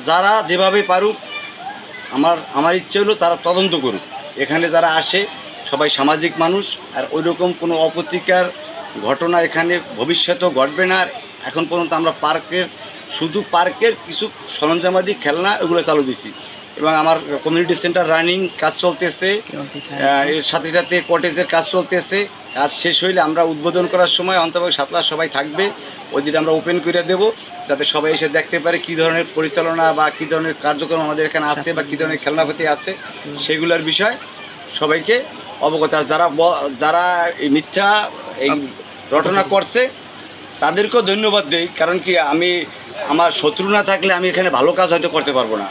যারা যেভাবে পারুক, আমার ইচ্ছে হলো তারা তদন্ত করুক। এখানে যারা আসে সবাই সামাজিক মানুষ, আর ওই রকম কোনো অপ্রীতিকর ঘটনা এখানে ভবিষ্যতেও ঘটবে না। আর এখন পর্যন্ত আমরা শুধু পার্কের কিছু সরঞ্জামাদি খেলনা এগুলো চালু দিছি, এবং আমার কমিউনিটি সেন্টার রানিং কাজ চলতেছে। এর সাথে সাথে কটেজের কাজ চলতেছে। কাজ শেষ হইলে আমরা উদ্বোধন করার সময় অন্তত 7 লাখ সবাই থাকবে, ওই দিন আমরা ওপেন করে দেব, যাতে সবাই এসে দেখতে পারে কী ধরনের পরিচালনা বা কী ধরনের কার্যক্রম আমাদের এখানে আছে বা কী ধরনের খেলনাপাতি আছে সেগুলোর বিষয় সবাইকে অবগত। আর যারা এই মিথ্যা এই রটনা করছে তাদেরকেও ধন্যবাদ দেই, কারণ কি আমার শত্রু না থাকলে আমি এখানে ভালো কাজ হয়তো করতে পারবো না।